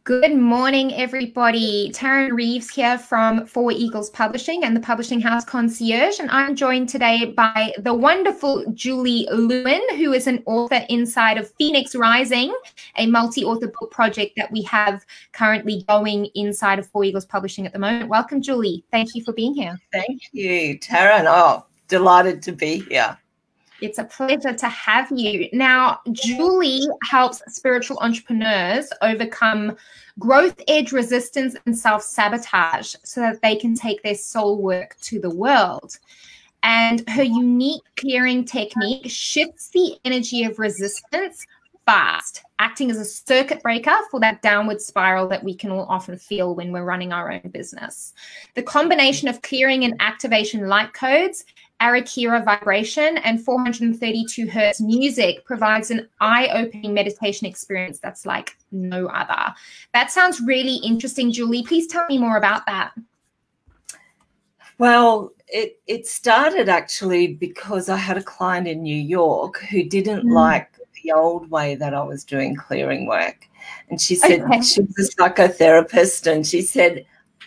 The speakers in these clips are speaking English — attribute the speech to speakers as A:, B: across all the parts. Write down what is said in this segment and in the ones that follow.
A: Good morning, everybody. Tarryn Reeves here from Four Eagles Publishing and the Publishing House Concierge, and I'm joined today by the wonderful Julie Lewin, who is an author inside of Phoenix Rising, a multi-author book project that we have currently going inside of Four Eagles Publishing at the moment. Welcome, Julie. Thank you for being here.
B: Thank you, Tarryn. Oh, delighted to be here.
A: It's a pleasure to have you. Now, Julie helps spiritual entrepreneurs overcome growth edge resistance and self-sabotage so that they can take their soul work to the world. And her unique clearing technique shifts the energy of resistance fast, acting as a circuit breaker for that downward spiral that we can all often feel when we're running our own business. The combination of clearing and activation light codes, Arakira vibration, and 432 hertz music provides an eye-opening meditation experience that's like no other. That sounds really interesting, Julie. Please tell me more about that.
B: Well, it started actually because I had a client in New York who didn't like the old way that I was doing clearing work. And she said, she was a psychotherapist, and she said,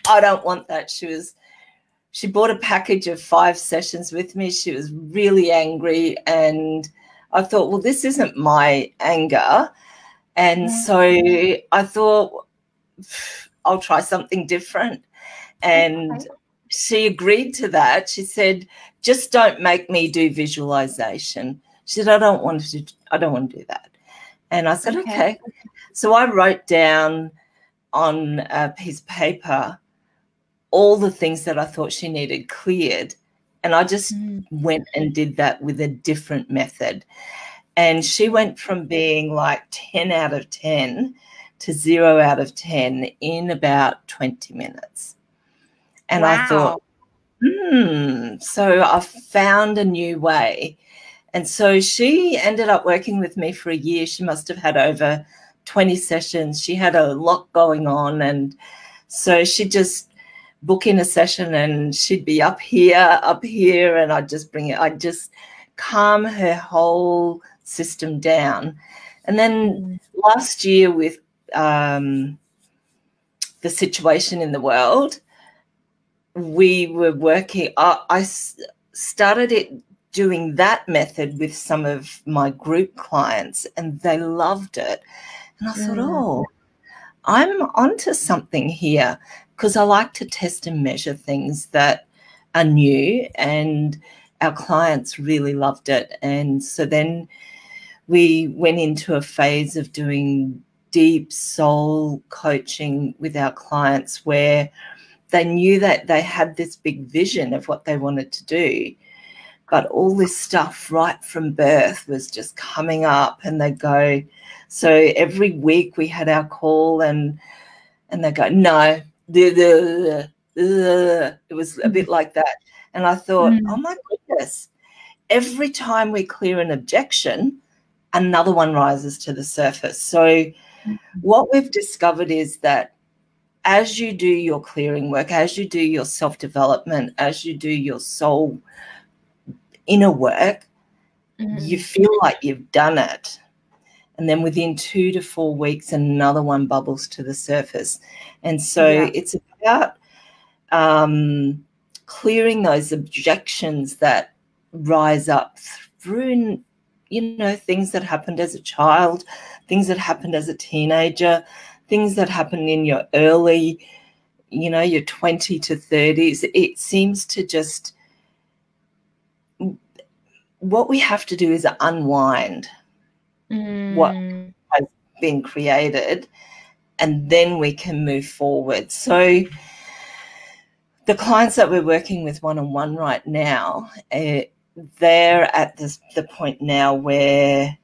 B: I don't want that. She bought a package of 5 sessions with me. She was really angry, and I thought, well, this isn't my anger. And so I thought, I'll try something different. And she agreed to that. She said, just don't make me do visualization. She said, I don't want to do that. And I said, okay. So I wrote down on a piece of paper all the things that I thought she needed cleared. And I just went and did that with a different method. And she went from being like 10 out of 10 to 0 out of 10 in about 20 minutes. And I thought, so I found a new way. And so she ended up working with me for a year. She must have had over 20 sessions. She had a lot going on. And so she just book in a session and she'd be up here, and I'd just calm her whole system down. And then last year with the situation in the world, we were working, I started doing that method with some of my group clients, and they loved it. And I thought, oh, I'm onto something here, because I like to test and measure things that are new, and our clients really loved it. And so then we went into a phase of doing deep soul coaching with our clients, where they knew that they had this big vision of what they wanted to do, but all this stuff right from birth was just coming up, and they go, so every week we had our call, and they go, no, it was a bit like that. And I thought, oh my goodness, every time we clear an objection, another one rises to the surface. So what we've discovered is that as you do your clearing work, as you do your self-development, as you do your soul inner work, you feel like you've done it. And then within 2 to 4 weeks, another one bubbles to the surface. And so it's about clearing those objections that rise up through, things that happened as a child, things that happened as a teenager, things that happened in your early, your 20 to 30s. It seems to just, what we have to do is unwind what has been created, and then we can move forward. So the clients that we're working with one-on-one right now, they're at the point now where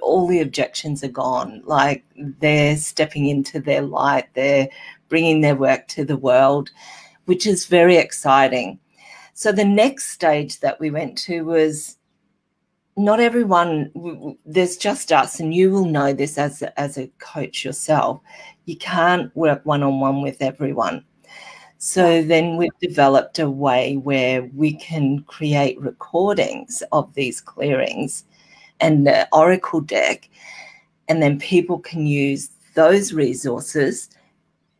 B: all the objections are gone. Like, they're stepping into their light, they're bringing their work to the world, which is very exciting. So the next stage that we went to was, not everyone, there's just us, and you will know this as a coach yourself. You can't work one-on-one with everyone. So then we've developed a way where we can create recordings of these clearings and the Oracle deck, and then people can use those resources,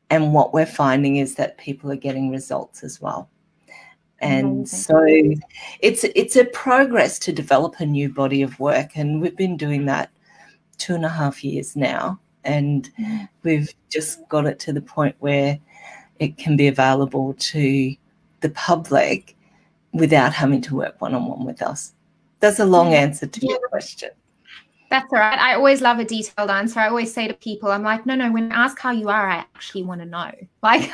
B: and what we're finding is that people are getting results as well. And so it's a progress to develop a new body of work, and we've been doing that 2.5 years now, and we've just got it to the point where it can be available to the public without having to work one-on-one with us. That's a long answer to your question.
A: That's all right. I always love a detailed answer. I always say to people, I'm like, no, when I ask how you are, I actually want to know. Like,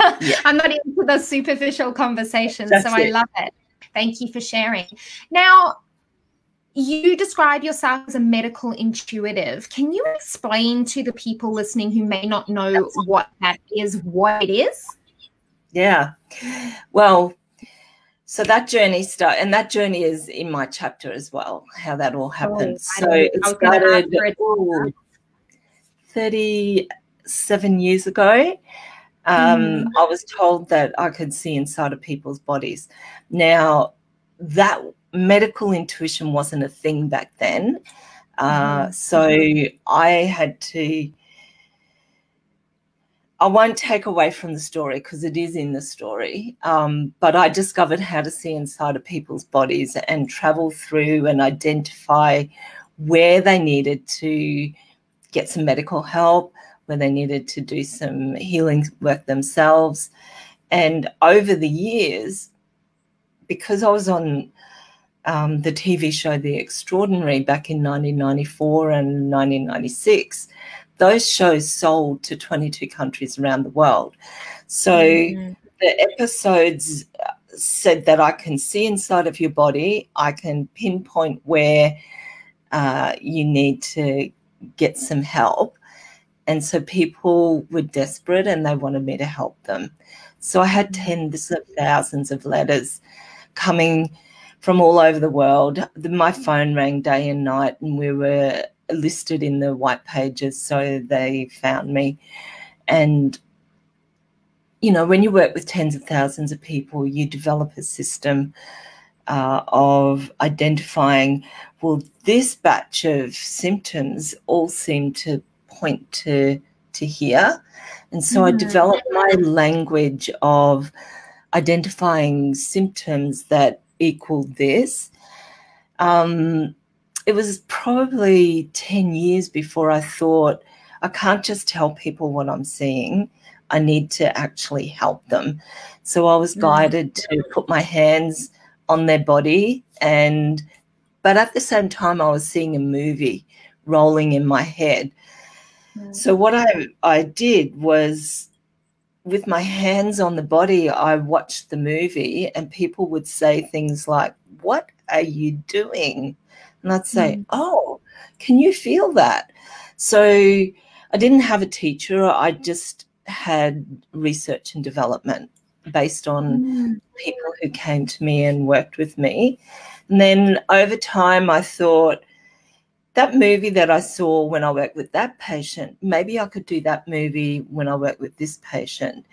A: I'm not into the superficial conversations. I love it. Thank you for sharing. Now, you describe yourself as a medical intuitive. Can you explain to the people listening who may not know what that is, what it is?
B: Yeah. Well, so that journey and that journey is in my chapter as well, how that all happened. So it started 37 years ago. I was told that I could see inside of people's bodies. Now, that medical intuition wasn't a thing back then. So I had to, I won't take away from the story because it is in the story, but I discovered how to see inside of people's bodies and travel through and identify where they needed to get some medical help, where they needed to do some healing work themselves. And over the years, because I was on the TV show The Extraordinary back in 1994 and 1996, those shows sold to 22 countries around the world. So the episodes said that I can see inside of your body, I can pinpoint where you need to get some help. And so people were desperate and they wanted me to help them. So I had tens of thousands of letters coming from all over the world. My phone rang day and night, and we were listed in the white pages, so they found me. And, you know, when you work with tens of thousands of people, you develop a system of identifying, well, this batch of symptoms all seem to point to here. And so I developed my language of identifying symptoms that equal this. It was probably 10 years before I thought, I can't just tell people what I'm seeing. I need to actually help them. So I was guided to put my hands on their body, but at the same time I was seeing a movie rolling in my head. So what I did was, with my hands on the body, I watched the movie and people would say things like, "What are you doing?" And I'd say, "Oh, can you feel that?" So I didn't have a teacher. I just had research and development based on people who came to me and worked with me. And then over time I thought, that movie that I saw when I worked with that patient, maybe I could do that movie when I work with this patient,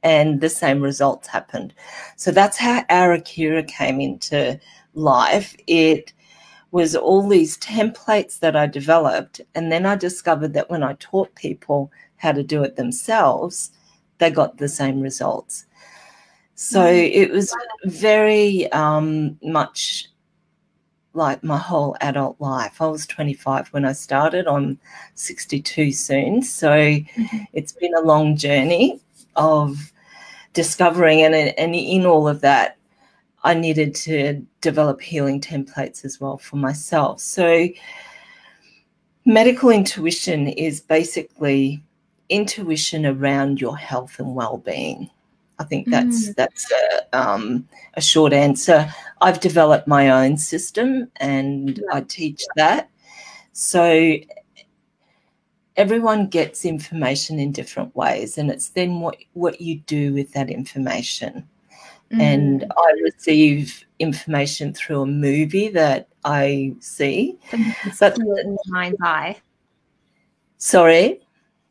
B: and the same results happened. So that's how Arakira came into life. It was all these templates that I developed, and then I discovered that when I taught people how to do it themselves, they got the same results. So it was very much like my whole adult life. I was 25 when I started. I'm 62 soon. So it's been a long journey of discovering, and in all of that, I needed to develop healing templates as well for myself. So medical intuition is basically intuition around your health and well-being. I think that's a short answer. I've developed my own system and I teach that. So everyone gets information in different ways, and it's then what you do with that information. And I receive information through a movie that I see.
A: But see it in your mind's eye.
B: Sorry?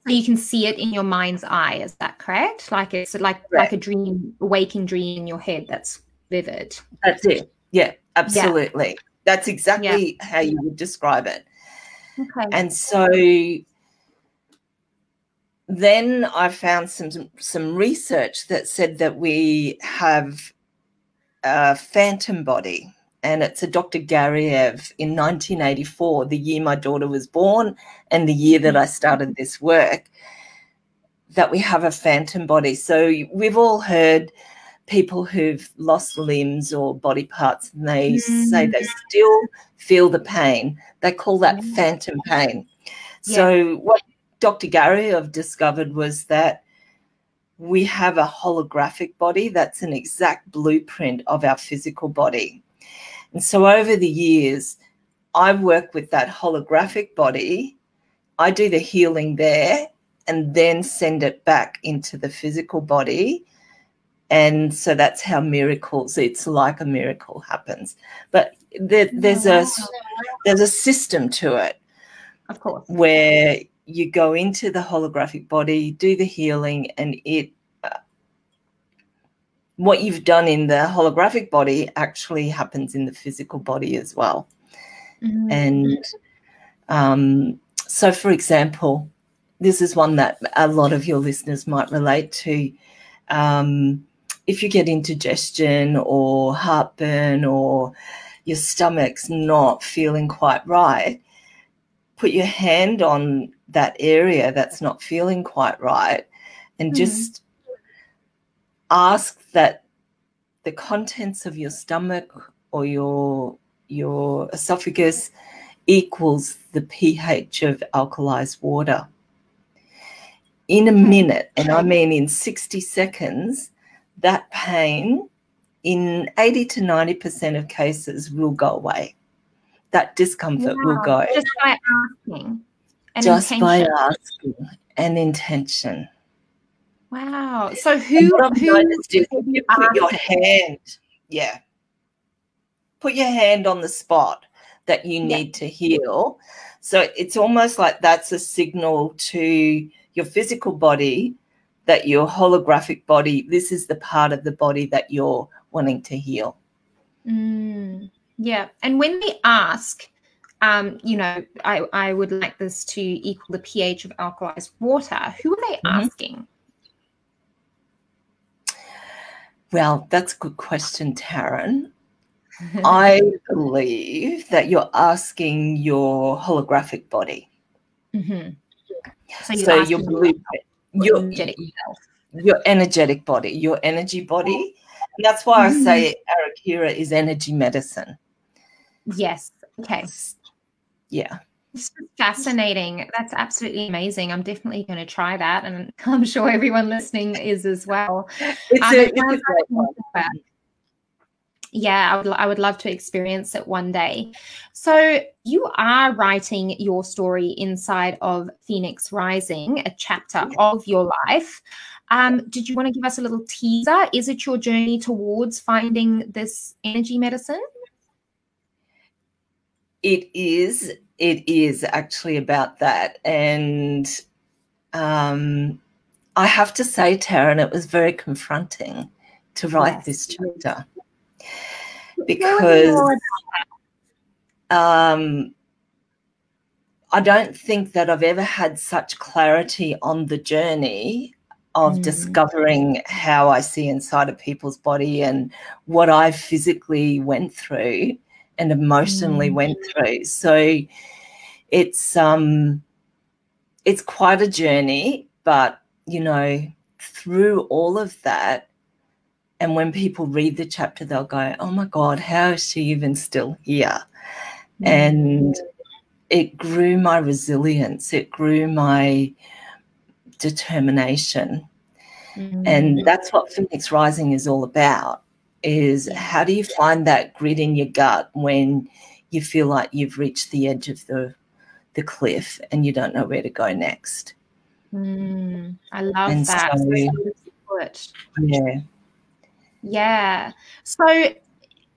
A: So you can see it in your mind's eye, is that correct? Like it's like a dream, a waking dream in your head that's vivid.
B: That's it. Yeah, absolutely. Yeah. That's exactly how you would describe it.
A: Okay.
B: And so then I found some research that said that we have a phantom body, and it's a Dr. Gariev in 1984, the year my daughter was born and the year that I started this work, that we have a phantom body. So we've all heard people who've lost limbs or body parts, and they say they still feel the pain. They call that phantom pain. So what Dr. Gariev discovered was that we have a holographic body that's an exact blueprint of our physical body. And so over the years, I work with that holographic body. I do the healing there and then send it back into the physical body. And so that's how miracles, it's like a miracle happens. But there's a system to it.
A: Of course.
B: Where you go into the holographic body, do the healing, and what you've done in the holographic body actually happens in the physical body as well. And so, for example, this is one that a lot of your listeners might relate to. If you get indigestion or heartburn or your stomach's not feeling quite right, put your hand on that area that's not feeling quite right and just ask that the contents of your stomach or your esophagus equals the pH of alkalized water. In a minute, and I mean in 60 seconds, that pain in 80 to 90% of cases will go away. That discomfort will go.
A: Just by asking.
B: By asking an intention.
A: Wow. So
B: you put your hand, put your hand on the spot that you need to heal. So it's almost like that's a signal to your physical body that your holographic body, this is the part of the body that you're wanting to heal.
A: Yeah. And when they ask, I would like this to equal the pH of alkalized water, who are they asking?
B: Well, that's a good question, Tarryn. I believe that you're asking your holographic body. So your blueprint. Your energetic body, your energy body. And that's why I say Arakira is energy medicine.
A: Yes. Okay.
B: Yeah.
A: It's fascinating. That's absolutely amazing. I'm definitely going to try that, and I'm sure everyone listening is as well.
B: It's a great one.
A: Yeah, I would love to experience it one day. So you are writing your story inside of Phoenix Rising, a chapter of your life. Did you want to give us a little teaser? Is it your journey towards finding this energy medicine?
B: It is actually about that. And I have to say, Tarryn, it was very confronting to write this chapter. Because I don't think that I've ever had such clarity on the journey of discovering how I see inside of people's body and what I physically went through and emotionally went through. So it's quite a journey, but, through all of that, and when people read the chapter, they'll go, oh, my God, how is she even still here? And it grew my resilience. It grew my determination. And that's what Phoenix Rising is all about, is how do you find that grit in your gut when you feel like you've reached the edge of the cliff and you don't know where to go next.
A: I love that. Yeah. So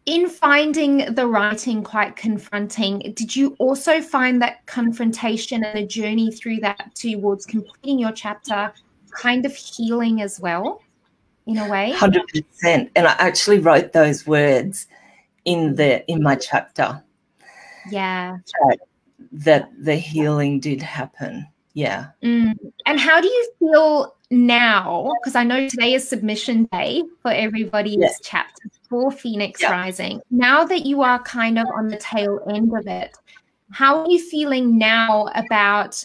A: in finding the writing quite confronting, did you also find that confrontation and the journey through that towards completing your chapter kind of healing as well, in a way?
B: 100%. And I actually wrote those words in my chapter.
A: Yeah.
B: That the healing did happen. Yeah.
A: And how do you feel now? Because I know today is submission day for everybody's chapter for Phoenix Rising. Now that you are kind of on the tail end of it, how are you feeling now about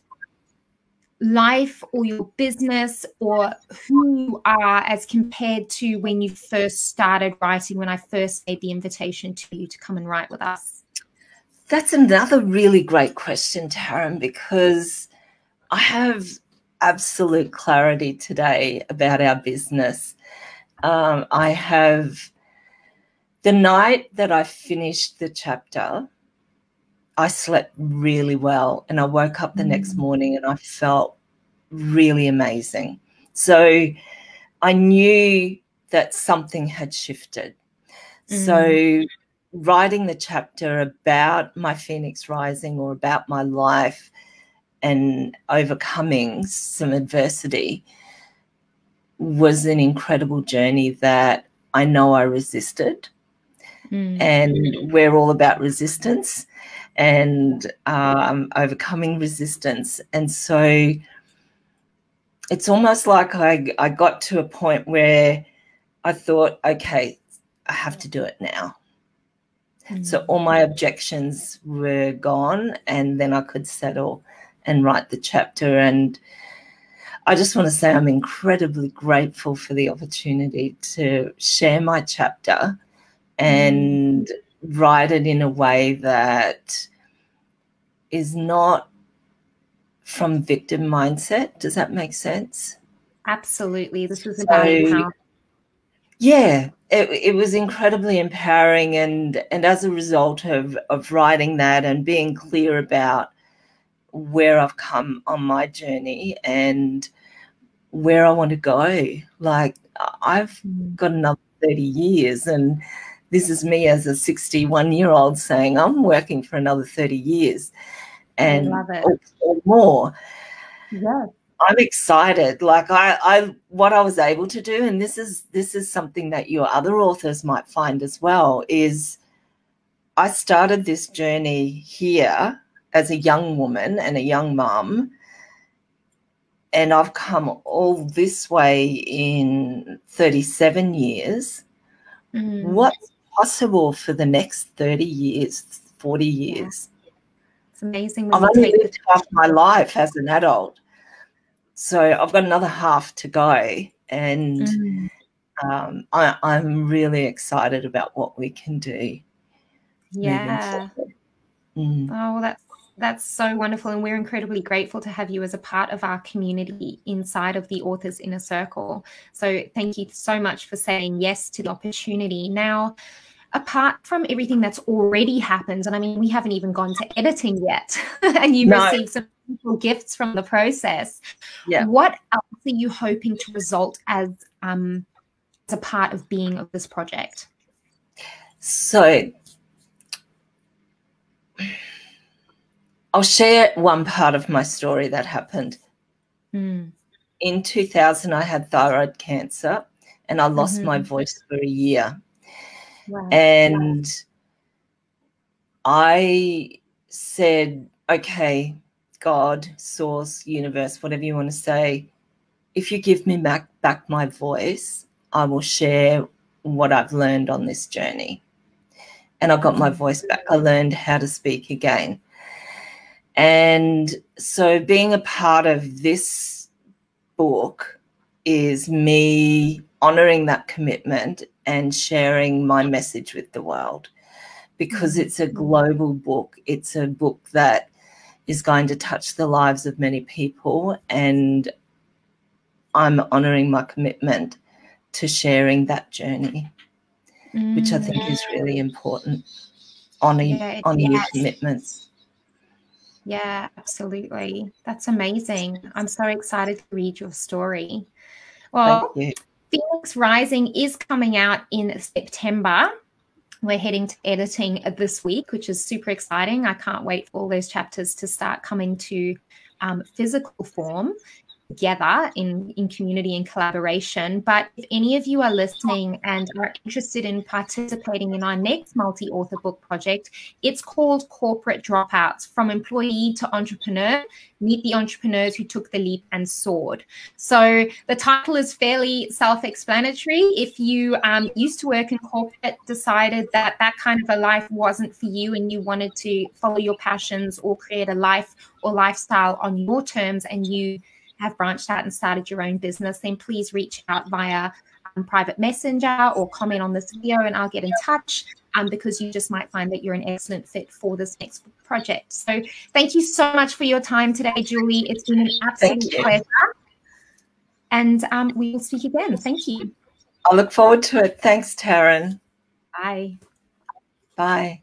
A: life or your business or who you are as compared to when you first started writing, when I first made the invitation to you to come and write with us?
B: That's another really great question, Tarryn, because I have absolute clarity today about our business. I have, the night that I finished the chapter, I slept really well, and I woke up the next morning and I felt really amazing. So I knew that something had shifted. So writing the chapter about my Phoenix Rising or about my life and overcoming some adversity was an incredible journey that I know I resisted. And we're all about resistance and overcoming resistance. And so it's almost like I got to a point where I thought, okay, I have to do it now. So all my objections were gone, and then I could settle and write the chapter. And I just want to say I'm incredibly grateful for the opportunity to share my chapter and write it in a way that is not from victim mindset. Does that make sense?
A: Absolutely. This is about empowerment.
B: Yeah, it was incredibly empowering, and as a result of writing that and being clear about where I've come on my journey and where I want to go. Like, I've got another 30 years, and this is me as a 61-year-old saying I'm working for another 30 years and or more.
A: Yeah.
B: I'm excited. Like what I was able to do, and this is something that your other authors might find as well, is I started this journey here as a young woman and a young mum, and I've come all this way in 37 years. What's possible for the next 30 years, 40 years?
A: It's amazing.
B: I've only lived half my life as an adult. So I've got another half to go, and I'm really excited about what we can do.
A: Yeah. Oh, that's so wonderful, and we're incredibly grateful to have you as a part of our community inside of the Authors Inner Circle. So thank you so much for saying yes to the opportunity. Now, apart from everything that's already happened, and I mean, we haven't even gone to editing yet, and you've received some beautiful gifts from the process. What else are you hoping to result as a part of being of this project?
B: So I'll share one part of my story that happened. In 2000, I had thyroid cancer, and I lost my voice for a year. Wow. And I said, okay, God, source, universe, whatever you want to say, if you give me back my voice, I will share what I've learned on this journey. And I got my voice back. I learned how to speak again. And so being a part of this book is me honoring that commitment and sharing my message with the world, because it's a global book. It's a book that is going to touch the lives of many people, and I'm honoring my commitment to sharing that journey, which I think is really important. Honor your commitments.
A: Yeah, absolutely. That's amazing. I'm so excited to read your story. Well, Phoenix Rising is coming out in September. We're heading to editing this week, which is super exciting. I can't wait for all those chapters to start coming to physical form. together in community and collaboration. But if any of you are listening and are interested in participating in our next multi-author book project, it's called Corporate Dropouts: From Employee to Entrepreneur, Meet the Entrepreneurs Who Took the Leap and Soared. So the title is fairly self-explanatory. If you used to work in corporate, decided that that kind of a life wasn't for you and you wanted to follow your passions or create a life or lifestyle on your terms, and you have branched out and started your own business, then please reach out via private messenger or comment on this video and I'll get in touch, because you just might find that you're an excellent fit for this next project. So thank you so much for your time today, Julie. It's been an absolute pleasure. And we will speak again. Thank you.
B: I look forward to it. Thanks, Tarryn.
A: Bye.
B: Bye.